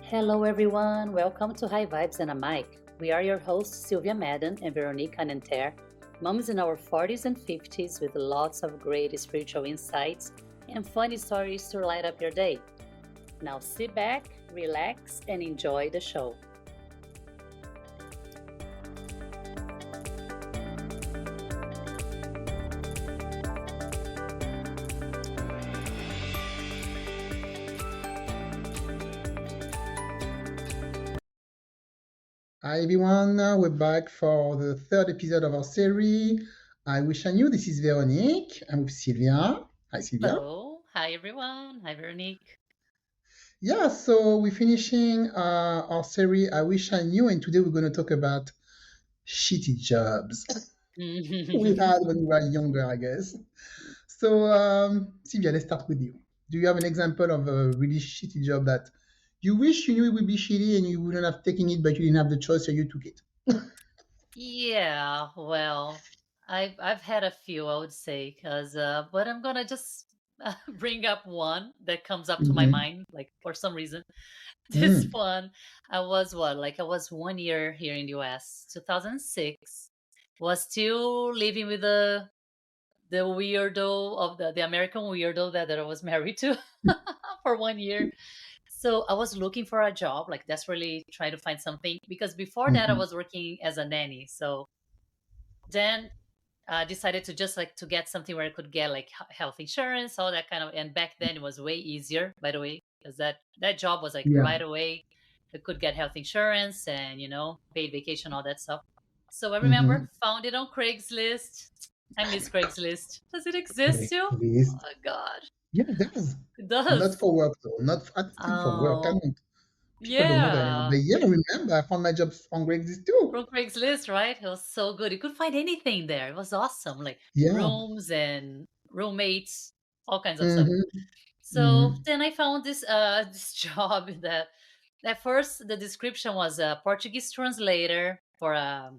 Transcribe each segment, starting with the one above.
Hello, everyone. Welcome to High Vibes and a Mic. We are your hosts, Sylvia Madden and Veronique Anenter, moms in our 40s and 50s with lots of great spiritual insights and funny stories to light up your day. Now sit back, relax, and enjoy the show. Hi everyone, we're back for the third episode of our series. I wish I knew this is Veronique. I'm with Sylvia. Hi Sylvia. Hello. Hi, everyone. Hi, Veronique. Yeah, so we're finishing our series I wish I knew, and today we're going to talk about shitty jobs we had when we were younger, I guess. So Sylvia, let's start with you. Do you have an example of a really shitty job that you wish you knew it would be shitty and you wouldn't have taken it, but you didn't have the choice, so you took it? Yeah, well, I've had a few, I would say, cause but I'm gonna just bring up one that comes up to my Mm-hmm. mind, like for some reason. This Mm. one, I was what, like I was 1 year here in the US, 2006. Was still living with the weirdo of the American weirdo that I was married to for 1 year. So I was looking for a job, like desperately trying to find something because before that I Mm-hmm. was working as a nanny. So then decided to just like to get something where I could get like health insurance, all that kind of. And back then it was way easier, by the way, because that job was like Yeah. right away. I could get health insurance and paid vacation, all that stuff. So I remember Mm-hmm. found it on Craigslist. I miss Craigslist. Does it exist still? Craigslist. Oh God, Yeah, it does. it Not does. for work though. Not I don't think for work. I Oh don't. People don't know that anymore. yeah, But yeah, I remember I found my job on Craigslist too. from Craigslist, right? It was so good. You could find anything there. It was awesome, like Yeah. rooms and roommates, all kinds of stuff. Mm-hmm. So Mm-hmm. then I found this this job that at first the description was a Portuguese translator for a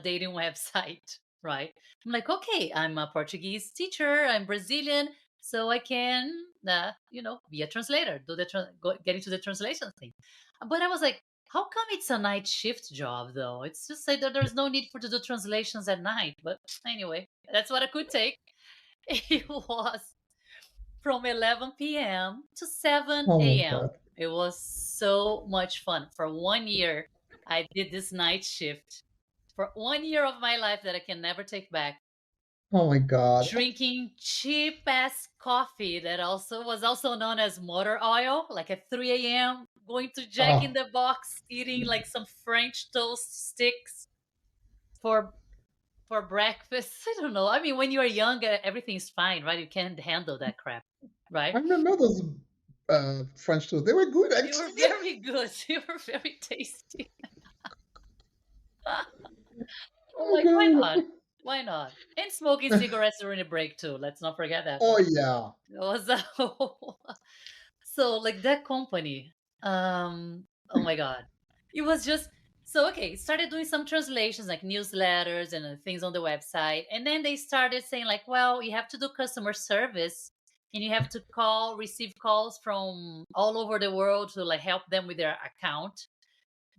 dating website, right? I'm like, okay, I'm a Portuguese teacher, I'm Brazilian, so I can, be a translator, get into the translation thing. But I was like, how come it's a night shift job though? It's just like that there's no need for to do translations at night. But anyway, that's what I could take. It was from 11 p.m. to Oh 7 my a.m. god. It was so much fun. For 1 year, I did this night shift. For 1 year of my life that I can never take back. Oh my god. Drinking cheap ass coffee that also was also known as motor oil, like at 3 a.m. Going to Jack in Oh. the Box, eating like some French toast sticks for for breakfast. I don't know. I mean, when you are young, everything's fine, right? You can't handle that crap, right? I remember those French toast. They were good They were actually. very good. They were very tasty. I'm Oh like, why my not? god. Why not? And smoking cigarettes during the break too. Let's not forget that. Oh yeah. It was a so like that company. Oh my god, it was just so okay. Started doing some translations like newsletters and things on the website, and then they started saying like, well, you have to do customer service, and you have to receive calls from all over the world to like help them with their account.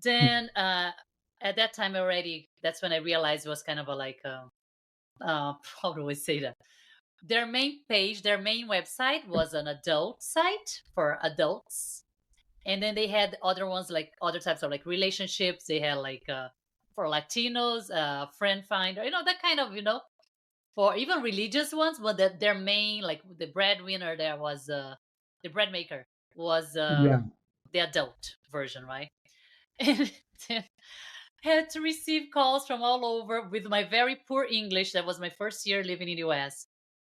Then at that time already, that's when I realized it was kind of a like how do I say that? Their main page, their main website was an adult site for adults, and then they had other ones like other types of like relationships. They had like for Latinos, friend finder, that kind of for even religious ones. But their main like the breadwinner there was the bread maker was Yeah. the adult version, right? And then had to receive calls from all over with my very poor English. That was my first year living in the US,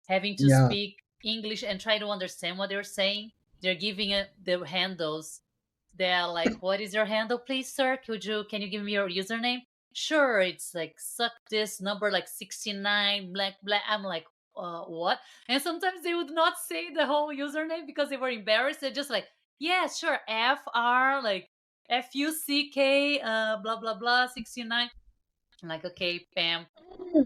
having to Yeah. speak English and try to understand what they're saying. They're giving the handles. They're like, "What is your handle, please, sir? Can you give me your username?" Sure, it's like suck this number like 69 black black. I'm like, what? And sometimes they would not say the whole username because they were embarrassed. They're just like, yeah, sure, FR like FUCK blah blah blah 69. I'm like, okay, Pam.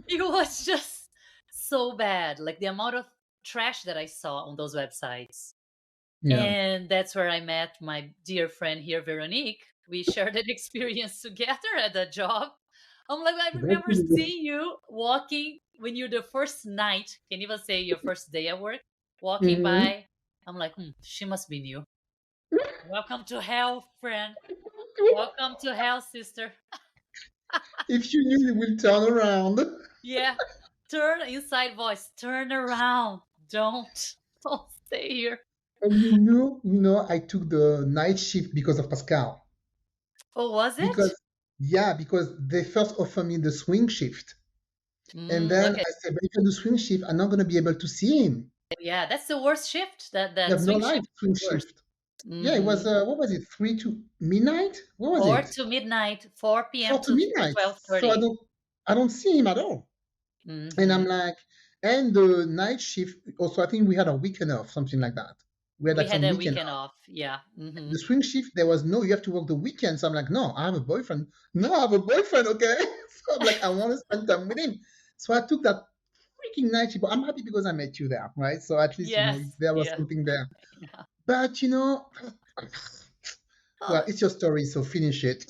It was just so bad. Like the amount of trash that I saw on those websites. Yeah. And that's where I met my dear friend here, Veronique. We shared an experience together at the job. I'm like, I Very remember cool. seeing you walking when you're the first night, can even say your first day at work, walking Mhm. by. I'm like, she must be new. Welcome to hell, friend. Welcome to hell, sister. If you knew, you will turn around. Yeah. Turn inside voice. Turn around. Don't. Don't stay here. And I took the night shift because of Pascal. Oh, was it? Because, yeah, because they first offered me the swing shift. And then Okay. I said, but if I do swing shift, I'm not going to be able to see him. Yeah, that's the worst shift. That You that have no swing light, shift is swing the worst. shift. Yeah, it was, Mm-hmm. what was it, 3 to midnight? What was 4 it? to midnight, 4 p.m. 4 to to midnight. So 12:30. I don't see him at all. And I'm Mm-hmm. like, and the night shift, also, I think we had a weekend off, something like that. We had We like had some a weekend weekend off. off. Yeah. Mm-hmm. The swing shift, there was no, you have to work the weekend. So I'm like, no, I have a boyfriend. No, I have a boyfriend, okay? So I'm like, I want to spend time with him. So I took that freaking night shift. But I'm happy because I met you there, right? So at least, Yes. there was Yeah. something there. Yeah. But, well, it's your story, so finish it.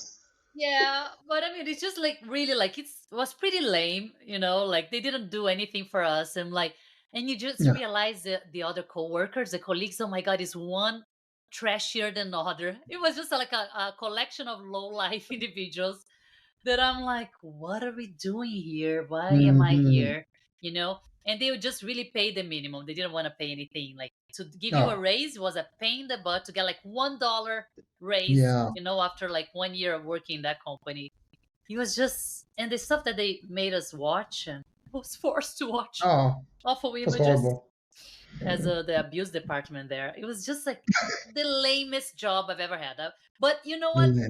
Yeah, but I mean, it's just like really like it was pretty lame, like they didn't do anything for us. And like, and you just Yeah. realize that the other coworkers, the colleagues, oh my God, is one trashier than the other. It was just like a collection of low life individuals that I'm like, what are we doing here? Why am I Hmm. here? And they would just really pay the minimum. They didn't want to pay anything. Like to give you a Oh, raise was a pain in the butt to get like $1 raise, yeah. after like 1 year of working in that company. It was just, and the stuff that they made us watch, and I was forced to watch Oh, awful that's images horrible. as the abuse department there. It was just like the lamest job I've ever had. But you know what? Yeah.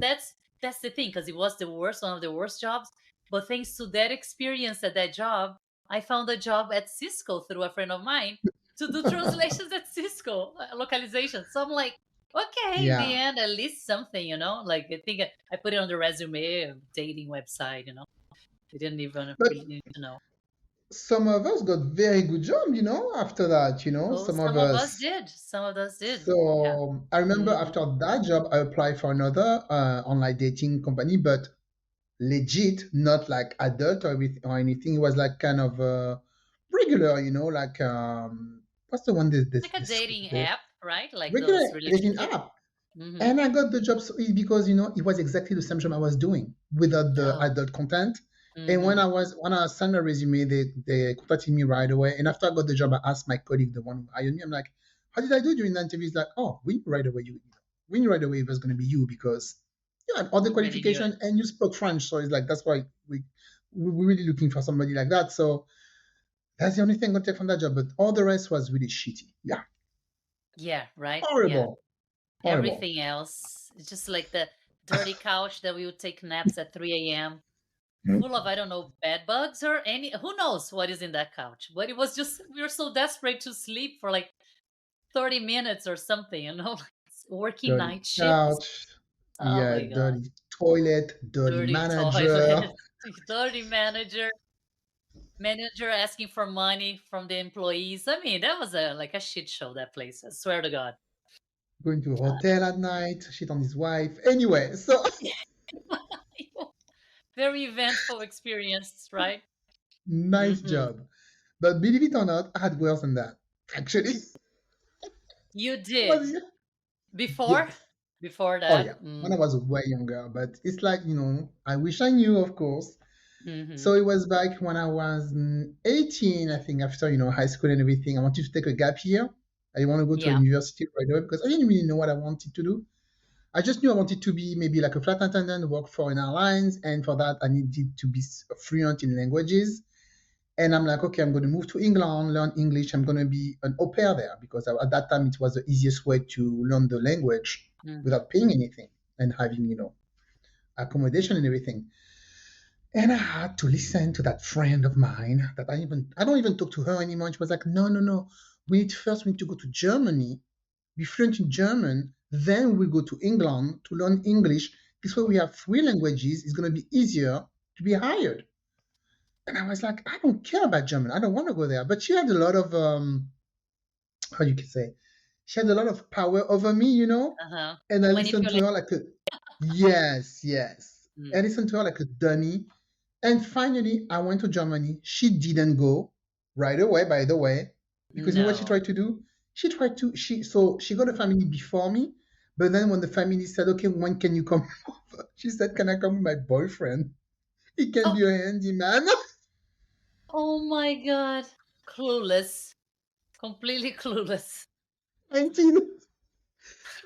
That's the thing, because it was the worst, one of the worst jobs. But thanks to that experience at that job, I found a job at Cisco through a friend of mine to do translations at Cisco localization. So I'm like, okay, in the Yeah. end, at least something, Like I think I put it on the resume, dating website. They didn't even But really need to know. some of us got very good job, after that, Oh, some of some of us us. did. Some of us did. Yeah. So I remember Hmm. after that job, I applied for another online dating company, but legit, not like adult or anything. It was like kind of regular, like what's the one Like a dating the app, right? Like regular those dating relationship. app. Hmm. And I got the job because it was exactly the same job I was doing without the Oh. adult content. And Hmm. when I sent a resume, they contacted me right away. And after I got the job, I asked my colleague, the one who hired me, I'm like, "How did I do during the interview?" He's like, "Oh, we knew right away we knew right away it was going to be you because you had all the You really knew it. qualification and you spoke French." So it's like that's why we're really looking for somebody like that. So that's the only thing I got take from that job. But all the rest was really shitty. Yeah, Yeah, right? Yeah. horrible, horrible. Everything else, it's just like the dirty couch that we would take naps at 3 a.m. full of, I don't know, bed bugs or who knows what is in that couch. But it was just, we were so desperate to sleep for like 30 minutes or something, like working Dirty night shifts. couch, Oh yeah, my God. dirty toilet, dirty Dirty manager. toilet, dirty manager asking for money from the employees. I mean, that was like a shit show, that place. I swear to God. Going to a Uh, hotel at night, shit on his wife. Anyway, so Very eventful experience, right? nice Hmm. job. But believe it or not, I had worse than that. Actually, You was did before, yes. before Oh that. yeah, when I was way younger. But it's like I wish I knew, of course. Mm-hmm. So it was back when I was 18, I think, after high school and everything. I wanted to take a gap year. I didn't want to go to a Yeah. university right away because I didn't really know what I wanted to do. I just knew I wanted to be maybe like a flight attendant, work for an airlines, and for that I needed to be fluent in languages. And I'm like, okay, I'm going to move to England, learn English. I'm going to be an au pair there because at that time it was the easiest way to learn the language Hmm. without paying anything and having accommodation and everything. And I had to listen to that friend of mine that I don't even talk to her anymore. She was like, no, no, no. We need to go to Germany, be fluent in German, then we go to England to learn English. This way we have three languages. It's going to be easier to be hired. And I was like, I don't care about German. I don't want to go there. But she had a lot of how you can say, she had a lot of power over me, Uh-huh. and To I listened to manipulate. her like a, yes, yes. I Mm. listened to her like a dummy. And finally, I went to Germany. She didn't go right away, by the way, because you know what she No. tried to do? So she got a family before me, but then when the family said, okay, when can you come over? She said, can I come with my boyfriend? He can Oh, be a handyman. oh my God. Clueless. Completely clueless. 19.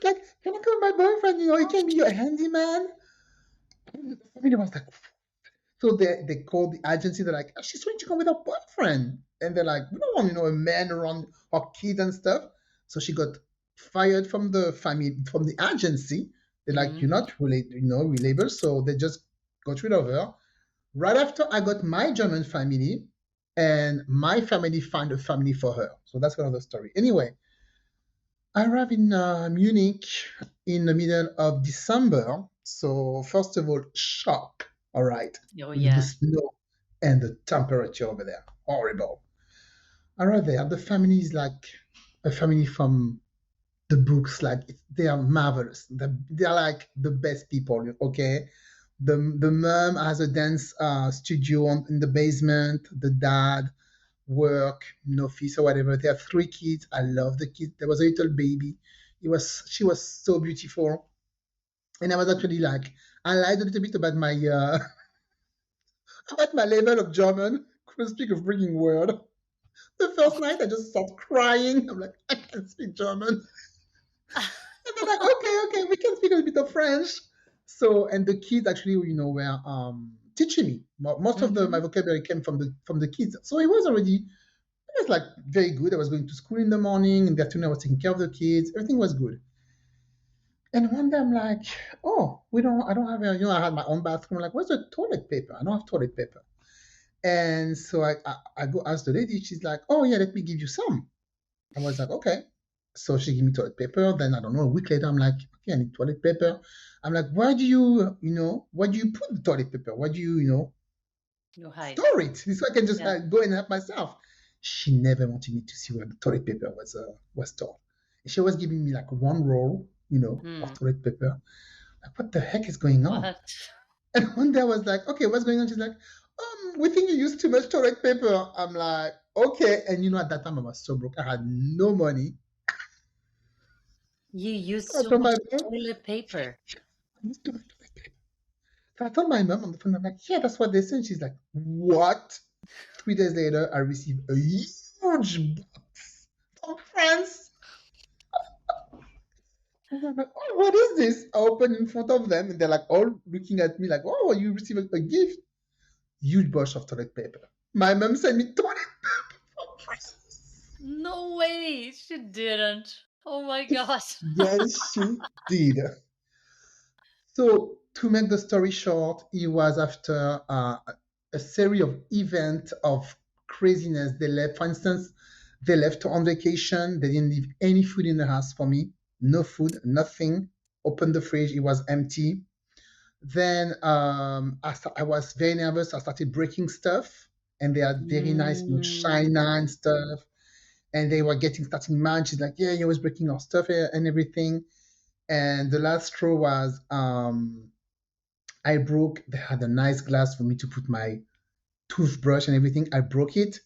Like, can I come with my boyfriend? He Oh, can be a handyman. And the family was like, so they called the agency. They're like, "Oh, she's trying to come with her boyfriend," and they're like, "We don't want a man around our kids and stuff." So she got fired from the family from the agency. They're like, "You're mm. not reliable," so they just got rid of her. Right after I got my German family, and my family found a family for her. So that's another story. Anyway, I arrived in Munich in the middle of December. So first of all, shock. All right, Oh, with the yeah. snow and the temperature over there, horrible. I arrived there. The family is like a family from the books. Like they are marvelous. They are like the best people. Okay, the mom has a dance studio in the basement. The dad work in office or whatever. They have three kids. I love the kids. There was a little baby. She was so beautiful. And I was actually like, I lied a little bit about my about my level of German. Couldn't speak a freaking word. The Oh. first night I just started crying. I'm like, I can't speak German. And they're like, okay, okay, we can speak a little bit of French. So and the kids actually, were teaching me. Most of my Hmm. vocabulary came from the kids. So it was like very good. I was going to school in the morning, in the afternoon I was taking care of the kids. Everything was good. And one day I'm like, oh, I don't have I had my own bathroom. I'm like, where's the toilet paper? I don't have toilet paper. And so I go ask the lady. She's like, oh yeah, let me give you some. I was like, okay. So she gave me toilet paper. Then I don't know, a week later, I'm like, okay, I need toilet paper. I'm like, where do you put the toilet paper? Where do you You hide. store it? So I can just Yeah. go and help myself. She never wanted me to see where the toilet paper was stored. She was giving me like one roll, of Hmm. toilet paper. Like, what the heck is going on? What? And one day I was like, okay, what's going on? She's like, we think you used too much toilet paper. I'm like, okay. And at that time I was so broke. I had no money. You use So I too told much my mom, toilet paper. I used too much toilet paper. So I told my mom on the phone, I'm like, yeah, that's what they said. She's like, what? 3 days later, I received a huge box from France. And I'm like, oh, what is this? I open in front of them and they're like all looking at me like, oh, you received a gift. Huge box of toilet paper. My mom sent me toilet paper from France. No way. She didn't. Oh my God. Yes, she did. So, to make the story short, it was after a series of events of craziness. They left, for instance, they left on vacation. They didn't leave any food in the house for me. No food, nothing. Opened the fridge, it was empty. Then I was very nervous. I started breaking stuff, and they had very nice, Mm. china and stuff. And they were starting mad. She's like, "Yeah, you're always breaking our stuff here and everything." And the last straw was they had a nice glass for me to put my toothbrush and everything. I broke it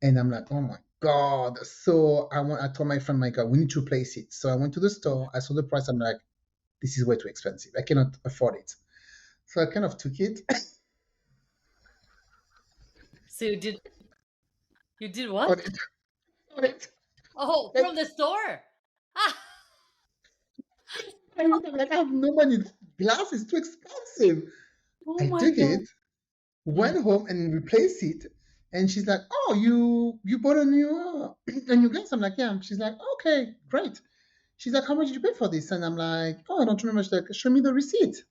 and I'm like, oh my God. So I told my friend, my God, we need to replace it. So I went to the store. I saw the price. I'm like, this is way too expensive. I cannot afford it. So I kind of took it. So you did what? on it, on it. Oh, Like, from the store. Ah. I'm like, I have no money. Glass is too expensive. Oh I my took God. it, Mm. went home and replaced it. And she's like, "Oh, you bought a new a new glass?" I'm like, "Yeah." She's like, "Okay, great." She's like, "How much did you pay for this?" And I'm like, "Oh, I don't remember." She's like, "Show me the receipt."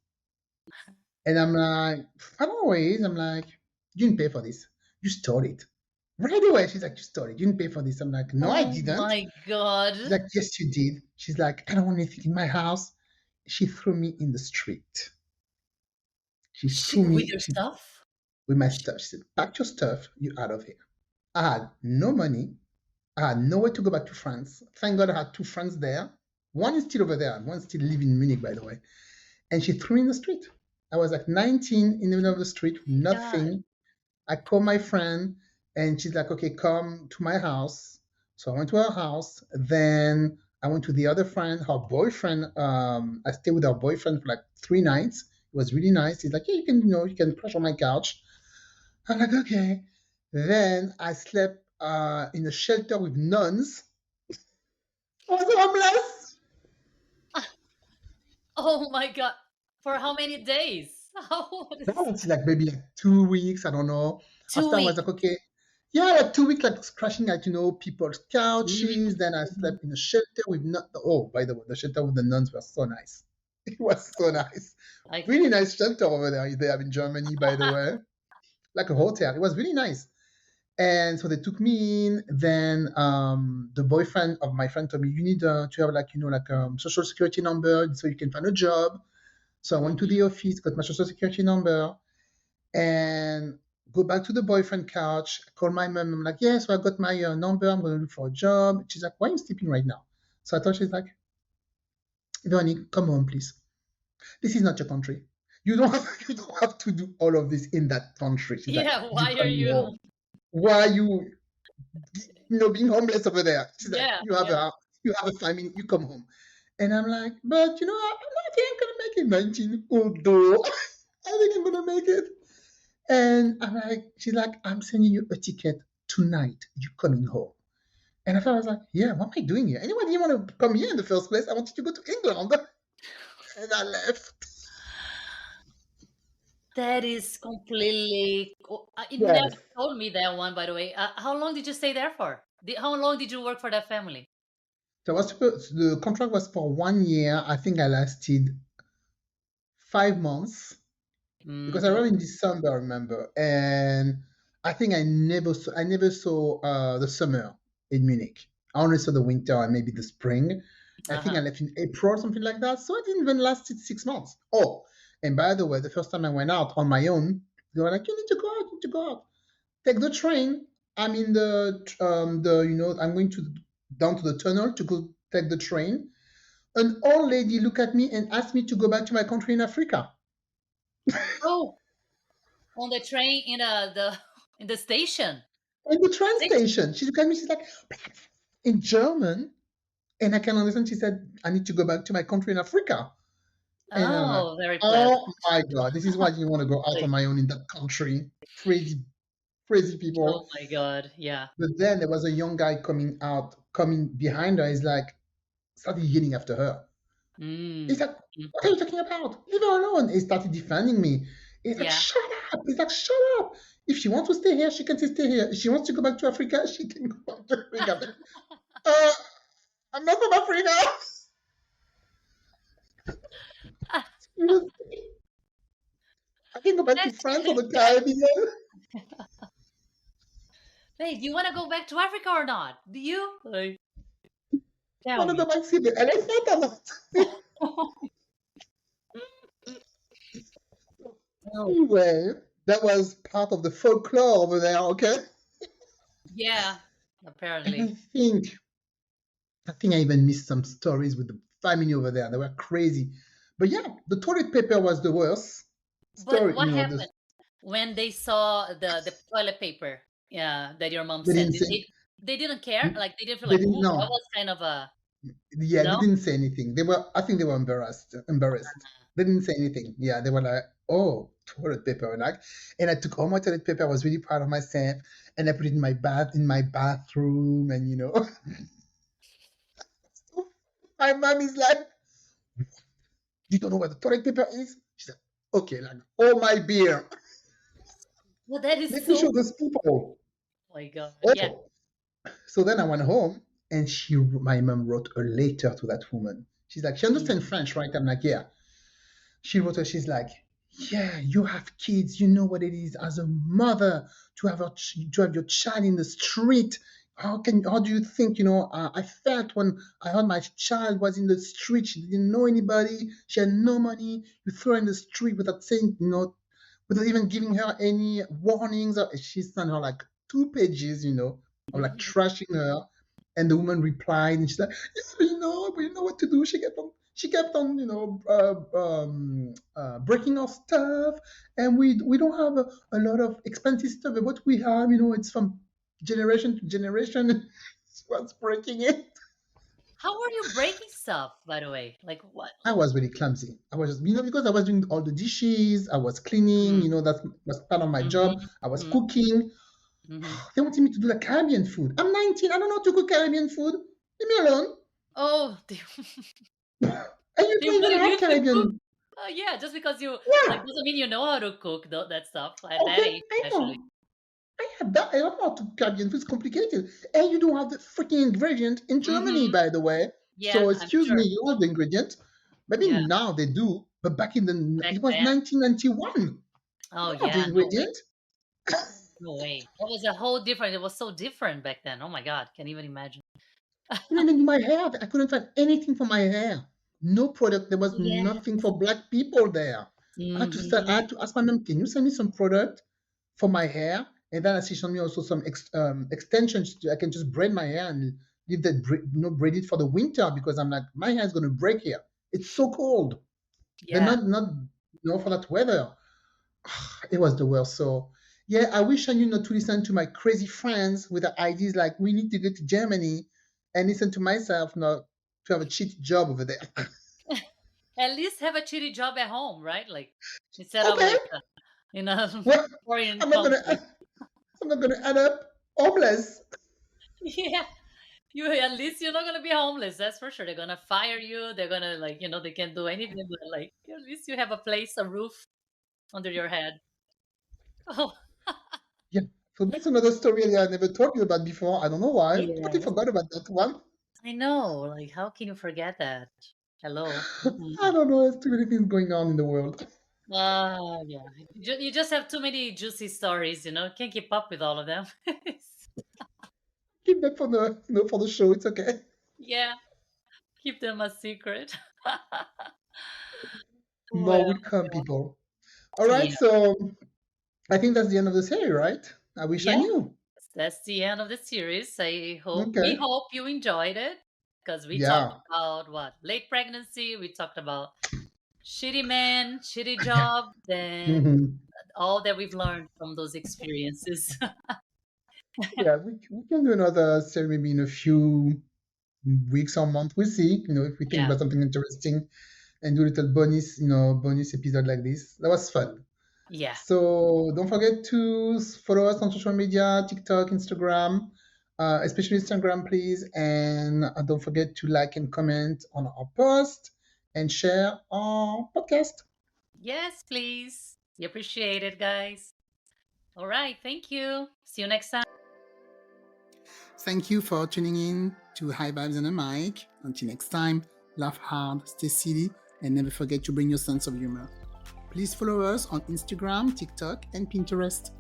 And I'm like, "I don't know what it is." I'm like, "You didn't pay for this. You stole it." Right away, she's like, "You stole it. You didn't pay for this." I'm like, "No, I Oh didn't." my God. She's like, "Yes, you did." She's like, "I don't want anything in my house." She threw me in the street. She threw With me your stuff? with my stuff. She said, "Pack your stuff. You out of here." I had no money. I had nowhere to go back to France. Thank God I had two friends there. One is still over there. One still lives in Munich, by the way. And she threw me in the street. I was like 19 in the middle of the street, God. nothing. I called my friend and she's like, okay, come to my house. So I went to her house. Then I went to the other friend, her boyfriend. I stayed with her boyfriend for like 3 nights. It was really nice. He's like, yeah, you can crash on my couch. I'm like, okay. Then I slept in a shelter with nuns. I was homeless. Oh my God. For how many days? How That is was like maybe like 2 weeks. I don't know. two After I was weeks? like, okay, yeah, like 2 weeks, like crashing at people's couches. Then I Mhm. slept in a shelter with not. Oh, by the way, the shelter with the nuns was so nice. It was so nice. Like, Really nice shelter over there. They have in Germany, by the way, like a hotel. It was really nice. And so they took me in. Then the boyfriend of my friend told me, you need to have like like social security number so you can find a job. So I went to the mhm. office, got my social security number, and go back to the boyfriend couch. Call my mom. I'm like, yeah, so I got my number. I'm going to look for a job. She's like, why are you sleeping right now? So I thought she's like, Veronique, come home, please. This is not your country. You don't have to do all of this in that country. She's like, Yeah, you why are coming you? home? Why are being homeless over there? She's like, Yeah, yeah. you have a family. You come home. And I'm like, but I think I'm gonna make it 19. Although I think I'm gonna make it. And I'm like, she's like, I'm sending you a ticket tonight. You coming home? And I was like, yeah, what am I doing here? Anyway, didn't want to come here in the first place. I wanted to go to England. And I left. That is completely. You never Yes. told me that one, by the way. How long did you stay there for? How long did you work for that family? So the contract was for 1 year. I think I lasted 5 months because I Hmm. arrived in December, I remember. And I think I never saw the summer in Munich. I only saw the winter and maybe the spring. I think Uh-huh. I left in April or something like that. So I didn't even lasted 6 months. Oh, and by the way, the first time I went out on my own, they were like, "You need to go out. You need to go out. Take the train." I'm in I'm going to down to the tunnel to go take the train. An old lady looked at me and asked me to go back to my country in Africa. Oh, on the train in the in the station. In the train Station. station, she looked at me. She's like, in German, and I can understand. She said, "I need to go back to my country in Africa." And I'm like, Oh, very pleasant. "Oh my god, this is why I didn't want to go out on Like, my own in that country. Crazy, crazy oh people." my God. Yeah. But then there was a young guy coming behind her. He's like, started yelling after her. He's Mm. like, Mm. "What are you talking about? Leave her alone." He started defending me. He's like, Yeah. "Shut up!" He's like, "Shut up! If she wants to stay here, she can stay here. If she wants to go back to Africa, she can go back to Africa." Uh, I'm not from Africa. Ah, I can go back to that's France or the that. Caribbean. Hey, do you want to go back to Africa or not? Do you? Like, I tell want to go me. back to see the elephant or not. Oh, Anyway, that was part of the folklore over there, okay? yeah. And Apparently. I think I even missed some stories with the family over there. They were crazy. But yeah, the toilet paper was the worst But story. what happened when they saw the toilet paper? Yeah, that your mom They sent. didn't Did say, they didn't care? Like they didn't feel they like, didn't ooh, that know. was kind of a Yeah, they no. didn't say anything. I think they were embarrassed. They didn't say anything. Yeah, they were like, oh, toilet paper. And I took all my toilet paper. I was really proud of myself. And I put it in my bathroom. And, my mom is like, you don't know what the toilet paper is? She said, okay, like, oh my beer. Well, that is Let me so. show those people. Oh my God. Yeah. Oh, so then I went home and my mom wrote a letter to that woman. She's like, she understands Mm. French, right? I'm like, yeah. She wrote her, she's like, yeah, you have kids. You know what it is as a mother to have your child in the street. How do you think, I felt when I heard my child was in the street. She didn't know anybody. She had no money. You throw her in the street without saying, without even giving her any warnings. She sent her like 2 pages, of like trashing her. And the woman replied, and she's like, "Yeah, we know what to do." She kept on, breaking our stuff, and we don't have a lot of expensive stuff. But what we have, it's from generation to generation. What's breaking it? How are you breaking stuff, by the way? Like what? I was really clumsy. I was just, because I was doing all the dishes, I was cleaning, Mm, that was part of my job. mhm, I was mhm, cooking. mhm. They wanted me to do the Caribbean food. I'm 19. I don't know how to cook Caribbean food. Leave me alone. Oh, And you they don't even wanted have you to cook. Caribbean. Yeah, just because you like Yeah. doesn't mean you know how to cook that stuff at that Okay. age, I especially. know. I have that. I don't know how to cook Caribbean food. It's complicated. And you don't have the freaking ingredient in Germany, Mm-hmm. by the way. Yeah, So I'm excuse sure. me, you have the ingredient. Maybe Yeah, now they do, but back in back it was then. 1991. Oh You don't have the yeah, no way, ingredient. no way. That was a whole different. It was so different back then. Oh my God, can't even imagine. Couldn't even do my hair. I couldn't find anything for my hair. No product. There was Yeah. nothing for black people there. I Mm-hmm. had to ask my mom, can you send me some product for my hair? And then she showed me also some extensions. I can just braid my hair and leave that, braid it for the winter because I'm like, my hair is going to break here. It's so cold. But Yeah. not for that weather. It was the worst. So yeah, I wish I knew not to listen to my crazy friends with the ideas like we need to go to Germany and listen to myself not to have a cheap job over there. At least have a shitty job at home, right? Like instead of Okay, like in a well, foreign I'm not gonna country. I'm not gonna end up homeless. Yeah. You at least you're not gonna be homeless, that's for sure. They're gonna fire you. They're gonna like they can't do anything. But like at least you have a place, a roof under your head. Oh Yeah. So that's another story that I never told you about before. I don't know why. Totally yes, forgot about that one. I know. Like how can you forget that? Hello. I Mm-mm. don't know. There's too many things going on in the world. Yeah. You just have too many juicy stories. Can't keep up with all of them. Keep that for the for the show. It's okay. Yeah, keep them a secret. More Well, will come, people. All right. yeah, So I think that's the end of the series, right? I wish I yeah. knew. That's the end of the series. We Okay. hope you enjoyed it because we talked Yeah. about what late pregnancy. We talked about shitty men, shitty Yeah. job, then Hmm. all that we've learned from those experiences. Yeah. We can do another series maybe in a few weeks or month. We'll see. If we think Yeah, about something interesting and do a little bonus episode like this. That was fun. yeah, So don't forget to follow us on social media, TikTok, Instagram, especially Instagram, please. And don't forget to like and comment on our post and share our podcast. yes, please. We appreciate it, guys. All right, thank you. See you next time. Thank you for tuning in to High Vibes and a Mic. Until next time, laugh hard, stay silly, and never forget to bring your sense of humor. Please follow us on Instagram, TikTok, and Pinterest.